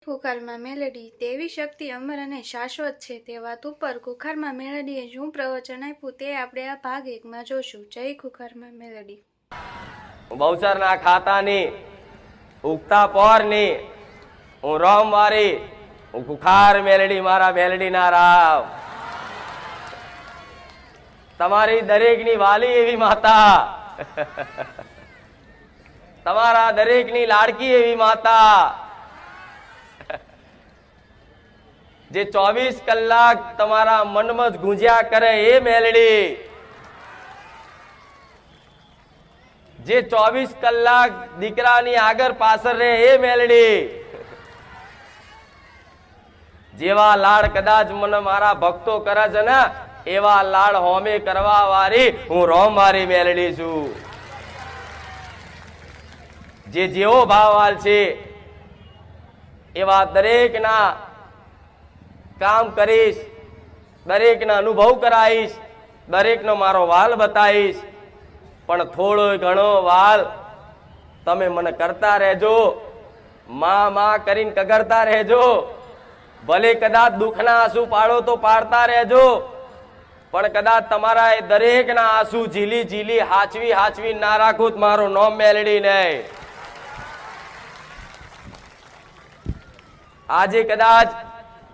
ખુખારમાં મેલડી દેવી શક્તિ અમર અને શાશ્વત છે તે વાત ઉપર ખુખારમાં મેલડીએ શું પ્રવચન આપ્યું તે આપણે આ ભાગ 1માં જોશું. જય ખુખારમાં મેલડી. બહુચરના ખાતાની ઉગતા પોરની હું રોમવારી હું ખુખાર મેલડી મારા મેલડી ના રાવ. તમારી દરેકની વાલી એવી માતા, તમારા દરેકની લાડકી એવી માતા, જે 24 કલાક તમારા મનમાં જ ગુંજ્યા કરે એ મેલડી, જે 24 કલાક દીકરાની આગળ પાછળ રહે એ મેલડી, જેવા લાડ કદાચ મને મારા ભક્તો કરે છે ને એવા લાડ હોમે કરવા વાળી હું રોમવારી મેલડી છું. જે જેવો ભાવવાલ છે એવા દરેકના કામ કરીશ, દરેકના અનુભવ કરાવીશ, દરેકનો મારો વાલ બતાવીશ. પણ થોડો ઘણો વાલ તમે મને કરતા રહેજો, માં કરીને કગરતા રહેજો. ભલે કદાચ દુઃખના આંસુ પાડો તો પાડતા રહેજો, પણ કદાચ તમારા એ દરેકના આંસુ ઝીલી ઝીલી હાચવી ના રાખું મારું નામ મેલડી નહીં. આજે કદાચ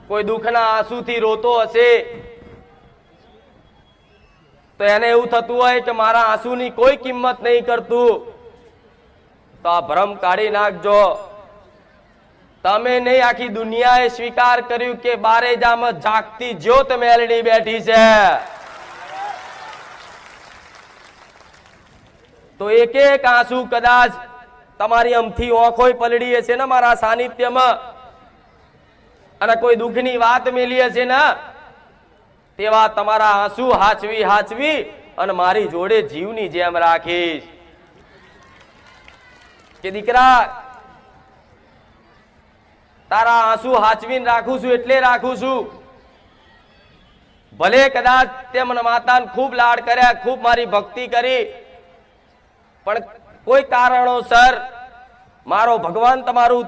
કોઈ દુઃખના આંસુથી રોતો હશે તો એને એવું થતું હોય કે મારા આંસુની કોઈ કિંમત નહીં કરતું, તો આ ભ્રમ કાઢી નાખજો. તમે નહીં, આખી દુનિયાએ સ્વીકાર કર્યું કે બારેજામાં જાગતી જ્યોત મેલડી બેઠી છે. તો એક એક આંસુ કદાચ તમારી અમથી ઓંખો પલળી હશે ને મારા સાનિધ્યમાં, અને કોઈ દુઃખની વાત મેલી હશે ને તેવા તમારા આંસુ હાચવી અને મારી જોડે જીવની જેમ રાખીશ. કે દીકરા, તારા આંસુ હાચવીને રાખું છું એટલે રાખું છું. ભલે કદાચ તે મને માતાને ખૂબ લાડ કર્યા, ખૂબ મારી ભક્તિ કરી, પણ કોઈ કારણોસર મારો ભગવાન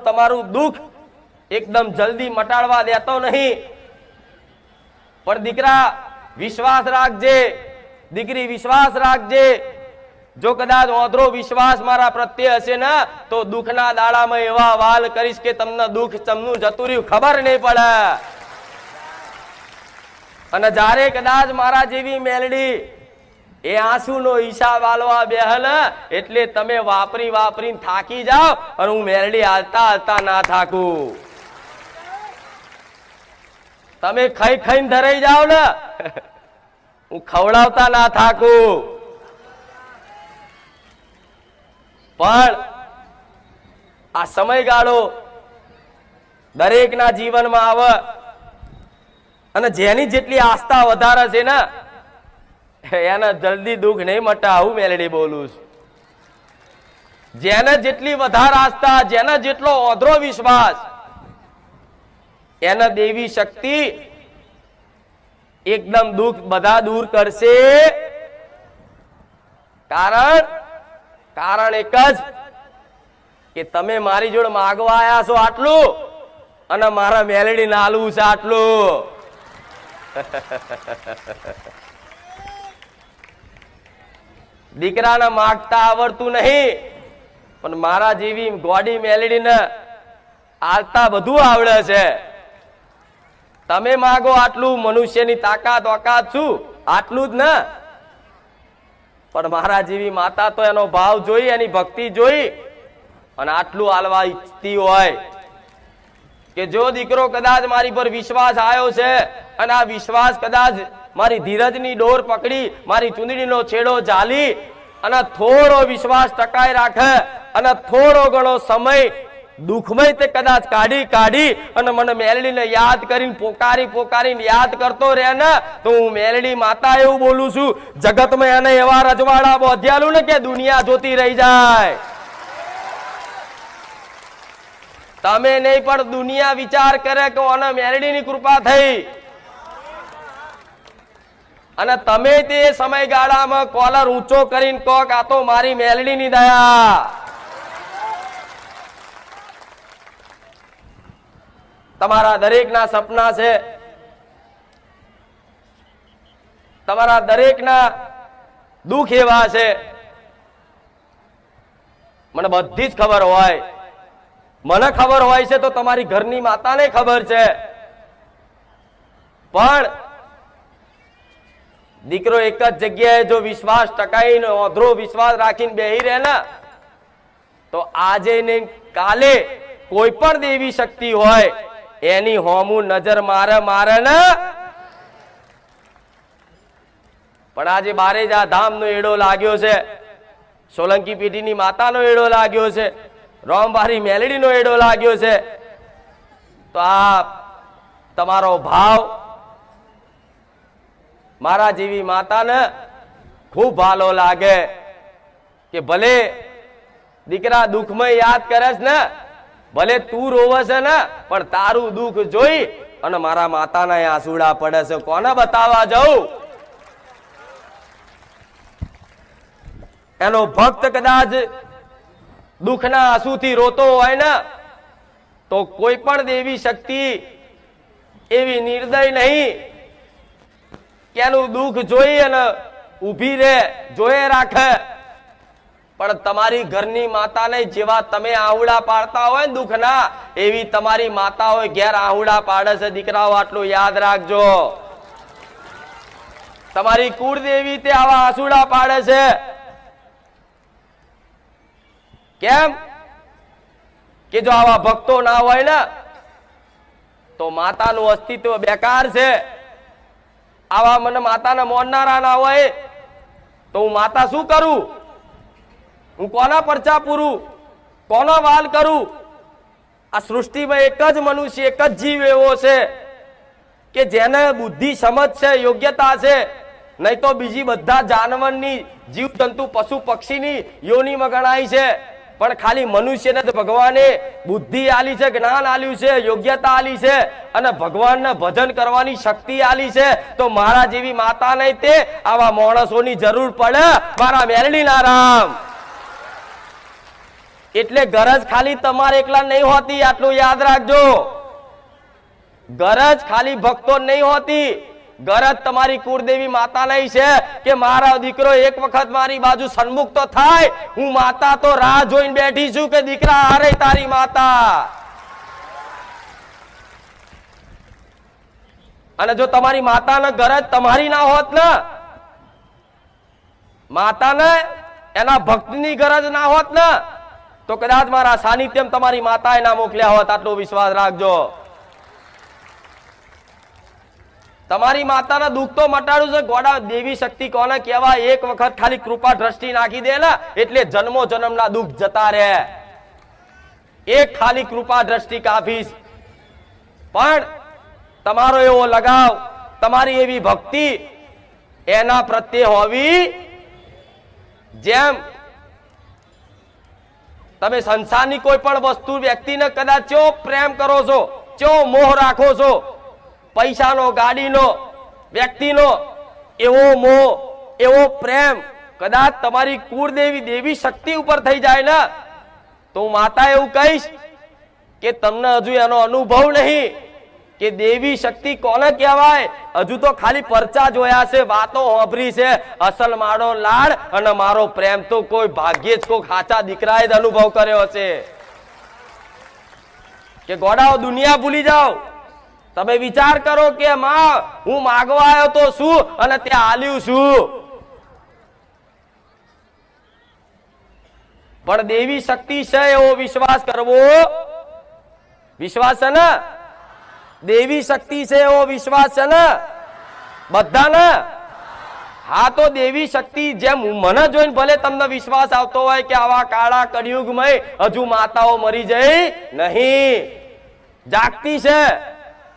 તમારું દુઃખ એકદમ જલ્દી મટાડવા દેતો નહીં. પણ દીકરા વિશ્વાસ રાખજે, દીકરી વિશ્વાસ રાખજે. જો કદાચ ઓધરો વિશ્વાસ મારા પ્રત્યે હશે ને તો દુઃખના દાડામાં એવા વાલ કરીશ કે તમને દુઃખ તમનું જતું રહ્યું ખબર નહીં પડે. અને જ્યારે કદાચ મારા જેવી મેલડી એ આંસુનો હિસાબ આલવા બેહે ને એટલે તમે વાપરીને થાકી જાઓ અને હું મેલડી હાલતા ના થાકું. તમે ખાઈને ધરાઈ જાઓ ને હું ખવડાવતા ના થાકું. પણ આ સમયગાળો દરેકના જીવનમાં આવે અને જેની જેટલી આસ્થા વધારે છે ને એને જલ્દી દુઃખ નહીં મટા. આવું મેલડી બોલું છું. જેને જેટલી વધારે આસ્થા, જેને જેટલો ઓધરો વિશ્વાસ, એને દેવી શક્તિ એકદમ દુઃખ બધા દૂર કરશે. કારણ એક જ કે તમે મારી જોડે માગવા આવ્યા છો આટલું અને મારા મેલડી નાલવું છે આટલું. દીકરાને માગતા આવડતું નહીં, પણ મારા જેવી ગોડી મેલડીને આલતા બધું આવડે છે. તમે માગો આટલું, મનુષ્યની તાકાત ઓકાત શું આટલું જ ને, પણ મારા જેવી માતા તો એનો ભાવ જોઈ, એની ભક્તિ જોઈ અને આટલું આલવા ઈચ્છતી હોય કે જો દીકરો કદાચ મારી પર વિશ્વાસ આવ્યો છે અને આ વિશ્વાસ કદાચ મારી ધીરજની ડોર પકડી, મારી ચૂંદડીનો છેડો ઝાલી અને થોડો વિશ્વાસ ટકાઈ રાખે અને થોડો ઘણો સમય દુઃખમય તે કદાચ કાઢી અને મને મેલડીને યાદ કરીને પોકારીને યાદ કરતો રહે ને તો હું મેલડી માતા એવું બોલું છું. જગતમાં એને એવા રજવાડા બોધ્યાલું ને કે દુનિયા જોતી રહી જાય. તમે નહીં પણ દુનિયા વિચાર કરે કે ઓને મેલડીની કૃપા થઈ. અને તમે તે સમયગાળામાં કોલર ઊંચો કરીને કહો કે આ તો મારી મેલડીની દયા. તમારા દરેકના સપના છે, તમારા દરેકના દુઃખ એવા છે, મને બધી જ ખબર હોય, મને ખબર હોય છે તો તમારી ઘરની માતાને ખબર છે. પણ દીકરો એક જ જગ્યાએ જો વિશ્વાસ ટકાઈને ઓધરો વિશ્વાસ રાખીને બેહી રહે ને તો આજે ને કાલે કોઈ પણ દેવી શક્તિ હોય એની હોમું નજર મારે ને. પણ આજે બારેજા ધામનો એડો લાગ્યો છે, સોલંકી પેઢીની માતાનો એડો લાગ્યો છે, રોમબારી મેલડીનો એડો લાગ્યો છે. તો આ તમારો ભાવ મારા જેવી માતાને ખૂબ ભાલો લાગે કે ભલે દીકરા દુઃખમાં યાદ કરે છે ને, ભલે તું રોવે છે ને, પણ તારું દુઃખ જોઈ અને મારા માતાના આંસુડા પડે છે. કોને બતાવવા જવું? એનો ભક્ત કદાચ દુઃખના આંસુથી રોતો હોય ને તો કોઈ પણ દેવી શક્તિ એવી નિર્દય નહીં કે એનું દુઃખ જોઈ અને ઊભી રહે, જોયે રાખે. પણ તમારી ઘરની માતાને જેવા તમે આહુડા પાડતા હોય દુઃખના, એવી તમારી માતા હોય ઘેર આહુડા પાડે છે. દીકરાઓ આટલું યાદ રાખજો. તમારી કુળદેવી તે આવા આંસુડા પાડે છે. કેમ કે જો આવા ભક્તો ના હોય ને તો માતાનું અસ્તિત્વ બેકાર છે. આવા મને માતાને મોનનારા ના હોય તો હું માતા શું કરું? હું કોના પરચા પૂરું? કોનો વાલ કરું? આ સૃષ્ટિમાં એક જ મનુષ્ય, એક જ જીવ એવો છે કે જેને બુદ્ધિ, સમજ છે, યોગ્યતા છે. નહીં તો બીજી બધા જાનવરની, જીવ જંતુ, પશુ પક્ષીની યોનિમાં ગણાય છે. પણ ખાલી મનુષ્યને જ ભગવાને બુદ્ધિ આલી છે, જ્ઞાન આલ્યું છે, યોગ્યતા આલી છે અને ભગવાનને ભજન કરવાની શક્તિ આલી છે. તો મારા જેવી માતા નહીં તે આવા માણસોની જરૂર પડે. મારા મેલડીના રામ. એટલે ગરજ ખાલી તમારે એકલા નહીં હોતી, આટલું યાદ રાખજો. ગરજ ખાલી ભક્તો નહીં હોતી, ગરજ તમારી કુળદેવી માતા નહીં છે કે મારા દીકરો એક વખત મારી બાજુ સન્મુખ તો થાય. હું માતા તો રાહ જોઈને બેઠી છું કે દીકરા હારે તારી માતા. અને જો તમારી માતાને ગરજ તમારી ના હોત ને, માતાને એના ભક્તની ગરજ ના હોત ને તો કદાચ મારા સાનિધ્યમ તમારી માતાએ ના મોકલ્યા હોત. આટલો વિશ્વાસ રાખજો. તમારી માતાના દુઃખ તો મટાડું છે. ગોડા દેવી શક્તિ કોને કહેવાય? એક વખત ખાલી કૃપા દ્રષ્ટિ નાખી દે ને એટલે જન્મો જન્મના દુઃખ જતા રહે. એક ખાલી કૃપા દ્રષ્ટિ કાફીશ. પણ તમારો એવો લગાવ, તમારી એવી ભક્તિ એના પ્રત્યે હોવી જેમ તમે સંસારની કોઈ પણ વસ્તુ, વ્યક્તિને કદાચ ચો પ્રેમ કરો છો, ચો મોહ રાખો છો, પૈસાનો, ગાડીનો, વ્યક્તિનો, એવો મોહ, એવો પ્રેમ કદાચ તમારી કુળદેવી દેવી શક્તિ ઉપર થઈ જાય ને તો હું માતા એવું કહીશ કે તમને હજુ એનો અનુભવ નહીં કે દેવી શક્તિ કોને કહેવાય. હજુ તો ખાલી પરચા જોયા છે, વાતો સાંભળી છે. અસલ મારો લાડ અને મારો પ્રેમ તો કોઈ ભાગ્યે જ કોઈ ખાચા દીકરાએ જ અનુભવ કર્યો છે. કે ગોડાઓ દુનિયા ભૂલી જાઓ. તમે વિચાર કરો કે માં હું માગવા આવ્યો તો શું અને ત્યાં આલ્યું શું? પણ દેવી શક્તિ છે એવો વિશ્વાસ કરવો. વિશ્વાસ છે ને? દેવી શક્તિ છે એવો વિશ્વાસ છે ને બધાને? હા, તો દેવી શક્તિ જેમ મને જોઈને ભલે તમને વિશ્વાસ આવતો હોય કે આવા કાળા કળિયુગમાં હજુ માતાઓ મરી જઈ નહીં, જાગતી છે,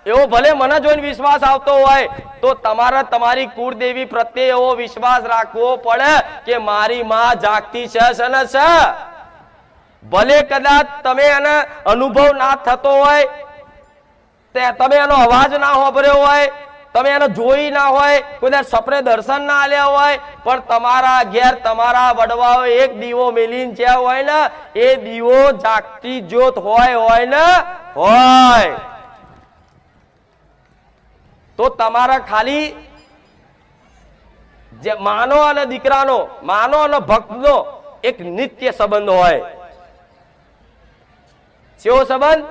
એવો ભલે મને જોઈને વિશ્વાસ આવતો હોય તો તમારે તમારી કુળદેવી પ્રત્યે એવો વિશ્વાસ રાખવો પડે કે મારી માં જાગતી છે ને છે. ભલે કદાચ તમે એને અનુભવ ના થતો હોય, તમે એનો અવાજ ના સાંભળ્યો હોય, તમે એને જોઈ ના હોય, કોઈ સપને દર્શન ના આલ્યા હોય, પણ તમારા ઘેર તમારા વડવાઓ એક દીવો મેલીને જ્યાં હોય ને એ દીવો જાગતી જ્યોત હોય ને હોય. તો તમારા ખાલી જે માનો અને દીકરાનો, માનો અને ભક્તનો એક નિત્ય સંબંધ હોય. કેવો સંબંધ?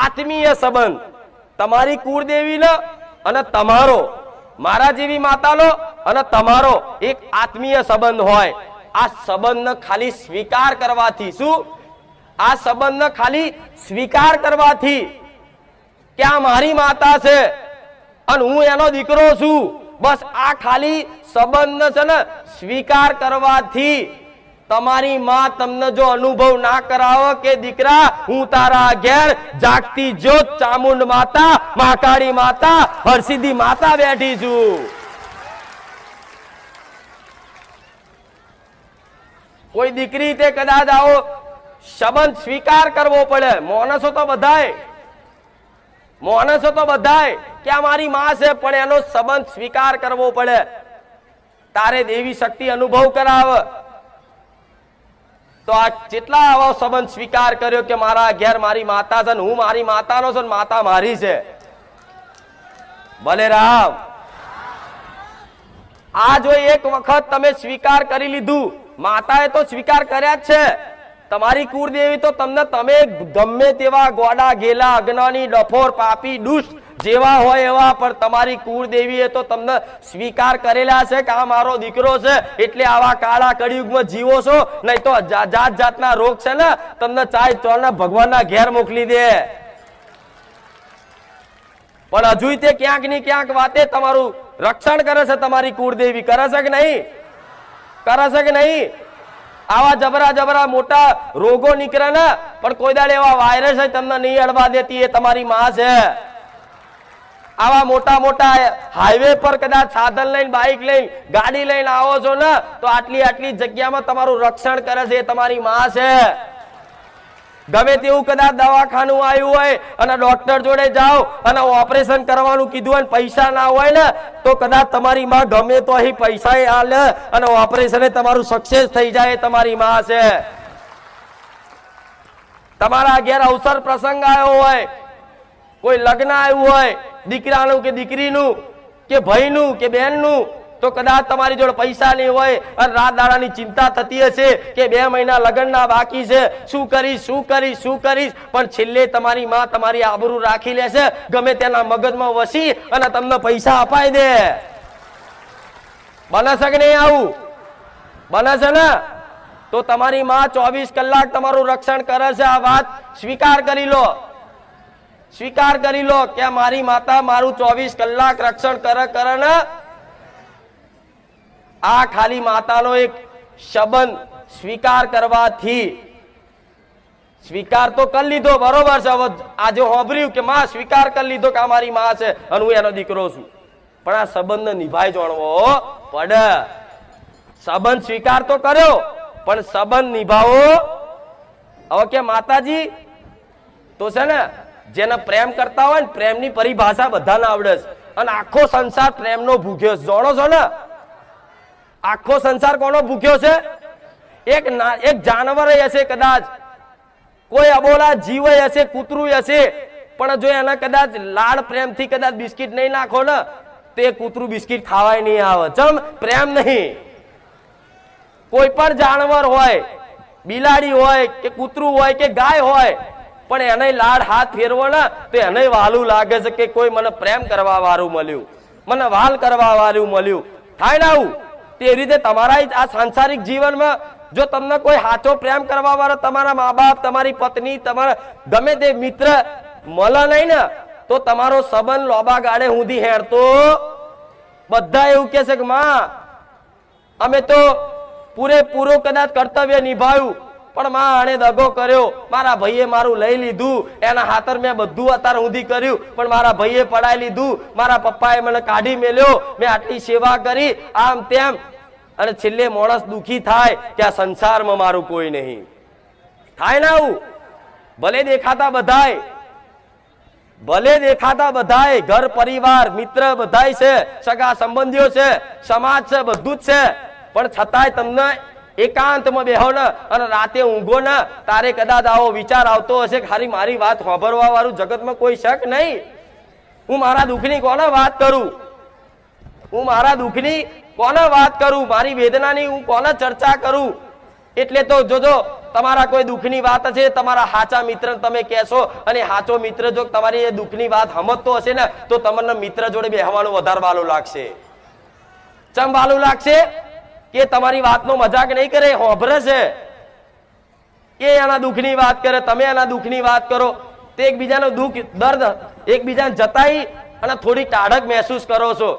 આત્મીય સંબંધ. તમારી કુળદેવીનો અને તમારો, મારા જેવી માતાનો અને તમારો એક આત્મીય સંબંધ હોય. આ સંબંધને ખાલી સ્વીકાર કરવાથી, શું? આ સંબંધને ખાલી સ્વીકાર કરવાથી કે આ મારી માતા છે અને હું એનો દીકરો છું, બસ આ ખાલી સંબંધ છે ને સ્વીકાર કરવાથી તમારી માં તમને જો અનુભવ ના કરાવો કે દીકરા હું તારા ઘેર જાગતી જ્યોત ચામુંડ માતા, મહાકાળી માતા, હરસિદ્ધિ માતા બેઠી છું. કોઈ દીકરી તે કદાચ આવો સંબંધ સ્વીકાર કરવો પડે. માણસો તો બધાય કે આ મારી માં છે, પણ એનો સંબંધ સ્વીકાર કરવો પડે. તારે દેવી શક્તિ અનુભવ કરાવે. તો આ જેટલા આવો સંબંધ સ્વીકાર કર્યો કે મારા ઘેર મારી માતા છે, હું મારી માતાનો છું, માતા મારી છે. ભલે રામ. આ જો એક વખત તમે સ્વીકાર કરી લીધું, માતાએ તો સ્વીકાર કર્યા જ છે. તમારી કુળદેવી તો તમને, તમે ગમે તેવા ગોડા, ગેલા, અજ્ઞાની, ડફોર, પાપી, દુષ્ટ જેવા હોય એવા, પણ તમારી કુળદેવીએ તો તમને સ્વીકાર કરેલા છે કે આ મારો દીકરો છે, એટલે આવા કાળા કળિયુગમાં જીવો છો. નહીં તો જાત જાતના રોગ છે ને તમને ચાય ચોળના ભગવાનના ઘેર મોકલી દે. પણ હજુ તે ક્યાંક ની ક્યાંક વાતે તમારું રક્ષણ કરે છે. તમારી કુળદેવી કરે છે કે નહીં? કરે છે કે નહીં? આવા જબરા મોટા રોગો નીકળે ને, પણ કોઈ દાડે એવા વાયરસ તમને નહીં અડવા દેતી. એ તમારી માં છે. આવા મોટા હાઈવે પર કદાચ સાધન લઈને, બાઇક લઈને, ગાડી લઈને આવો છો ને, તો આટલી જગ્યામાં તમારું રક્ષણ કરે છે. એ તમારી માં છે. ગમે તેવું કદાચ દવાખાનું આવ્યું હોય અને ડોક્ટર જોડે જાઓ અને ઓપરેશન કરવાનું કીધું હોય, પૈસા ના હોય ને, તો કદાચ તમારી માં ગમે તો અહીં પૈસા આલે અને ઓપરેશન તમારું સક્સેસ થઈ જાય. તમારી માં છે. તમારા ઘેર અવસર પ્રસંગ આવ્યો હોય, કોઈ લગ્ન આવ્યું હોય, દીકરાનું કે દીકરીનું કે ભાઈનું કે બહેનનું, તો કદાચ તમારી જોડે પૈસા નહીં હોય અને રાત દાડાની ચિંતા થતી હશે કે 2 મહિના લગ્નના બાકી છે, શું કરીશ. પણ છેલ્લે તમારી માં તમારી આબરૂ રાખી લેશે, ગમે તેના મગજમાં વસી અને તમને પૈસા અપાઈ દે. બને છે કે નહીં? આવું બને છે ને? તો તમારી માં 24 કલાક તમારું રક્ષણ કરે છે. આ વાત સ્વીકાર કરી લો. સ્વીકાર કરી લો કે મારી માતા મારું 24 કલાક રક્ષણ કરે ને. આ ખાલી માતાનો એક સંબંધ સ્વીકાર કરવાથી, સ્વીકાર તો કરી લીધો, બરોબર છે. હવે આજે હોભર્યું કે માં સ્વીકાર કરી લીધો કે અમારી માં છે અને હું એનો દીકરો છું, પણ આ સંબંધને નિભાઈ જાણવો પડે. સંબંધ સ્વીકાર તો કર્યો, પણ સંબંધ નિભાવો. હવે કે માતાજી તો છે ને, જેને પ્રેમ કરતા હોય ને, પ્રેમની પરિભાષા બધાને આવડે છે અને આખો સંસાર પ્રેમનો ભૂખ્યો છે. જાણો છો ને? આખો સંસાર કોનો ભૂખ્યો છે? એક જાનવર હશે, કદાચ કોઈ અબોલા જીવ હશે, કૂતરું હશે, પણ જો એને કદાચ લાડ પ્રેમથી કદાચ બિસ્કિટ નહીં નાખો ને, તો એ કૂતરું બિસ્કિટ ખાવાય નહીં આવે. ચમ? પ્રેમ નહીં. કોઈ પણ જાનવર હોય, બિલાડી હોય કે કૂતરું હોય કે ગાય હોય, પણ એને લાડ હાથ ફેરવો ને, તો એને વાલું લાગે છે કે કોઈ મને પ્રેમ કરવા વાળું મળ્યું, મને વાલ કરવા વાળું મળ્યું. થાય ને આવું? તે રીતે તમારા આ સાંસારિક જીવનમાં જો તમને કોઈ સાચો પ્રેમ કરવા વાળો, તમારા મા બાપ, તમારી પત્ની, તમારા ગમે તે મિત્ર મળે નહીં ને, તો તમારો સંબંધ લોબા ગાડે સુધી હેરતો. બધા એવું કે છે કે માં અમે તો પૂરેપૂરું કદાચ કર્તવ્ય નિભાવ્યું, પણ માં આણે દગો કર્યો, મારા ભાઈએ મારું લઈ લીધું, એના હાથર મેં બધું અત્યાર સુધી કર્યું, પણ મારા ભાઈએ પડાઈ લીધું, મારા પપ્પાએ મને કાઢી મેલ્યો, મેં આટલી સેવા કરી, આમ તેમ. અને છેલ્લે માણસ દુખી થાય કે આ સંસારમાં મારું કોઈ નહીં. થાય ને આવું? ભલે દેખાતા બધાય, ઘર પરિવાર મિત્ર બધાય છે, સગા સંબંધીઓ છે, સમાજ છે, બધું જ છે, પણ છતાંય તમને એકાંતમાં બેહો ને અને રાતે ઊંઘો ને, તારે કદાચ આવો વિચાર આવતો હશે કે હારી મારી વાત સાંભળવા વાળું જગતમાં કોઈ શક નહીં. હું મારા દુઃખની કોને વાત કરું? હું મારા દુઃખની કોને વાત કરું? મારી વેદનાની હું કોને ચર્ચા કરું? એટલે તો જોજો, તમારા કોઈ દુઃખની વાત છે, તમારા સાચા મિત્ર તમે કહેશો, અને સાચો મિત્ર જો તમારી એ દુઃખની વાત સમજતો હશે ને, તો તમને મિત્ર જોડે બેહવાનું વધારે વાલું લાગશે. ચમ વાલું લાગશે? કે તમારી વાતનો મજાક નહીં કરે, હોભરે છે. કે એના દુઃખની વાત કરે, તમે એના દુઃખની વાત કરો, તો એકબીજાનું દુઃખ દર્દ એકબીજાને જતાઈ અને થોડી ટાઢક મહેસૂસ કરો છો.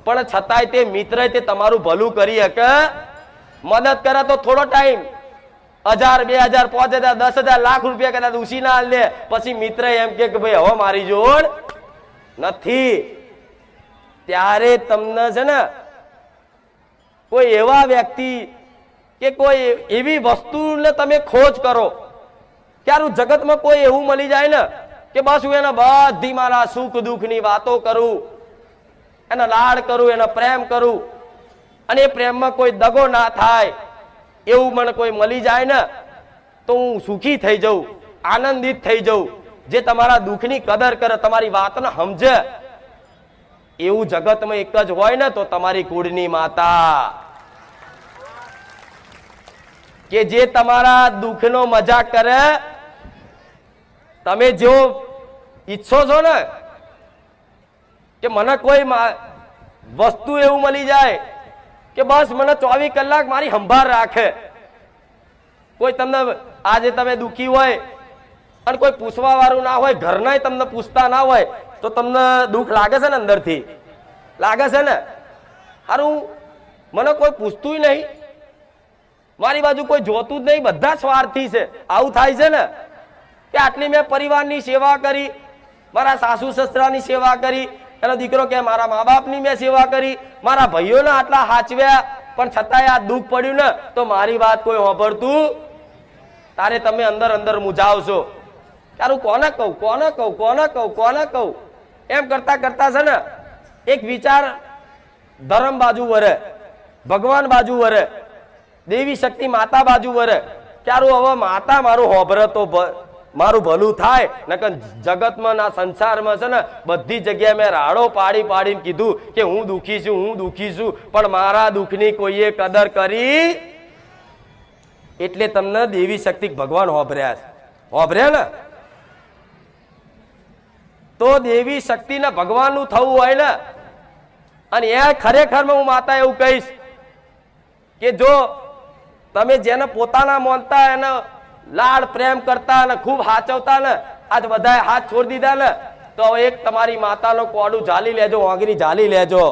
પણ છતાંય તે મિત્ર તે તમારું ભલું કરી શકે, મદદ કરે તો થોડો ટાઈમ, 1000, 2000, 5000, 10,000, લાખ રૂપિયા કદાચ ઉછી ના લે, પછી મિત્ર એમ કે ભાઈ હવે મારી જોડ નથી. ત્યારે તમને છે ને કોઈ એવા વ્યક્તિ કે કોઈ એવી વસ્તુને તમે ખોજ કરો, ક્યારું જગતમાં કોઈ એવું મળી જાય ને કે બસ હું એને બધી મારા સુખ દુઃખની વાતો કરું, એનો લાડ કરું, એનો પ્રેમ કરું, અને એ પ્રેમમાં કોઈ દગો ના થાય, એવું મને કોઈ મળી જાય ને તો હું સુખી થઈ જાઉં, આનંદિત થઈ જાઉં. જે તમારા દુઃખની કદર કરે, તમારી વાતને સમજે, એવું જગતમાં એક જ હોય ને તો તમારી કુળની માતા, કે જે તમારા દુઃખનો મજાક કરે. તમે જો ઈચ્છો છો ને કે મને કોઈ વસ્તુ એવું મળી જાય કે બસ મને 24 કલાક મારી સંભાળ રાખે, કોઈ તમને આજે તમે દુઃખી હોય અને કોઈ પૂછવા વાળું ના હોય, ઘરના તમને પૂછતા ના હોય, તો તમને દુઃખ લાગે છે ને? અંદરથી લાગે છે ને? સારું, મને કોઈ પૂછતું નહીં, મારી બાજુ કોઈ જોતું જ નહીં, બધા સ્વાર્થી છે. આવું થાય છે ને કે આટલી મેં પરિવારની સેવા કરી, મારા સાસુ સસરાની સેવા કરી, એનો દીકરો કે મારા મા બાપની મેં સેવા કરી, મારા ભાઈઓને આટલા હાચવ્યા, પણ છતાંય આ દુઃખ પડ્યું ને તો મારી વાત કોઈ સાંભળતું. તારે તમે અંદર અંદર મૂંઝાવશો, તારું કોને કહું, કોને કહું, કોને કહું, કોને કહું? એમ કરતા કરતા છે ને એક વિચાર ધર્મ બાજુ વરે, ભગવાન બાજુ વરે, દેવી શક્તિ માતા બાજુ વરે. ક્યારું હવે માતા મારું હોભરે તો મારું ભલું થાય. નકર જગતમાં ના સંસારમાં છે ને બધી જગ્યાએ મેં રાડો પાડી પાડીને કીધું કે હું દુઃખી છું, હું દુઃખી છું, પણ મારા દુઃખની કોઈએ કદર કરી. એટલે તમને દેવી શક્તિ ભગવાન હોભર્યા છે. હોભર્યા ને તો દેવી શક્તિને ભગવાનનું થવું હોય ને, અને એ ખરેખરમાં હું માતા એવું કહીશ કે જો તમે જેને પોતાના માનતા, એને લાડ પ્રેમ કરતા અને ખૂબ હાચવતા ને, આજ બધાએ હાથ છોડી દીધા ને, તો હવે એક તમારી માતાનો કોડું ઝાલી લેજો, વાંગરી ઝાલી લેજો.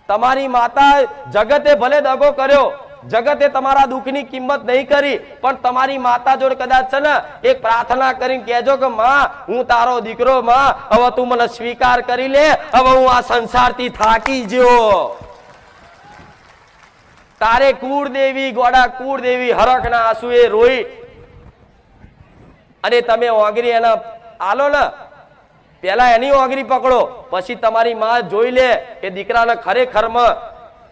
તમારી માતા જગતે ભલે દગો કર્યો, જગતે તમારા દુઃખની કિંમત નહીં કરી, પણ તમારી માતા જોડે કદાચ છે ને એક પ્રાર્થના કરીને કહેજો કે માં, હું તારો દીકરો, માં હવે તું મને સ્વીકાર કરી લે, હવે હું આ સંસારથી થાકી ગયો. તારે કુળદેવી, ગોડા કુળદેવી હરખના આંસુએ રોઈ અને તમે ઓગરી એના આલો ને, પેલા એની ઓગરી પકડો, પછી તમારી માં જોઈ લે કે દીકરાને ખરેખરમાં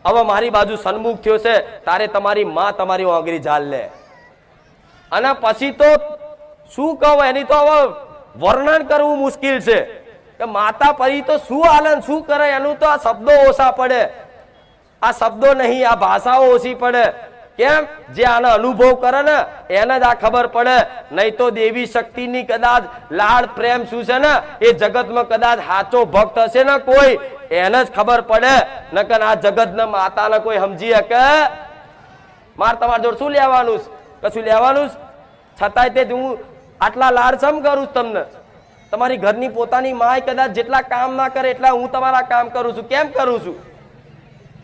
હવે મારી બાજુ સન્મુખ થયો છે, તારે તમારી માં તમારી ઓગરી ઝાલ લે. અને પછી તો શું કહું, એની તો હવે વર્ણન કરવું મુશ્કેલ છે કે માતા પરી તો શું આનંદ શું કરે, એનું તો આ શબ્દો ઓછા પડે, આ શબ્દો નહીં, આ ભાષાઓ ઓછી પડે. કેમ? જે આનો અનુભવ કરે ને એને જ આ ખબર પડે. નહીં તો દેવી શક્તિની કદાચ લાડ પ્રેમ શું છે ને એ જગતમાં કદાચ સાચો ભક્ત હશે ને કોઈ, એને જ ખબર પડે. નકર આ જગતના માતાને કોઈ સમજી શકે? માર તમારા જોડે શું લેવાનું? કશું લેવાનું? છતાંય તે હું આટલા લાડ સમ કરું તમને. તમારી ઘરની પોતાની માય કદાચ જેટલા કામ ના કરે એટલા હું તમારા કામ કરું છું. કેમ કરું છું?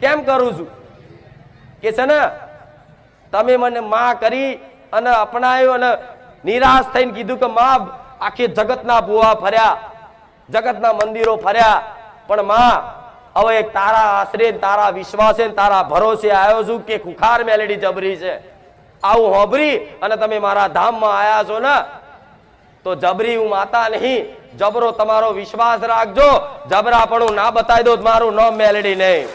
કેમ કરું છું? કે છે ને તમે મને માં કરી અને અપનાયો અને નિરાશ થઈને કીધું કે માં આખી જગતના ભૂવા ફર્યા, જગતના મંદિરો ફર્યા, પણ માં હવે એક તારા આશરે, તારા વિશ્વાસે, તારા ભરોસે આવ્યો છું કે ખુખાર મેલેડી જબરી છે. આવું હોભરી અને તમે મારા ધામમાં આવ્યા છો ને, તો જબરી હું માતા નહીં, જબરો તમારો વિશ્વાસ રાખજો. જબરા પણ હું ના બતાવી દો મારું નામ મેલેડી નહીં.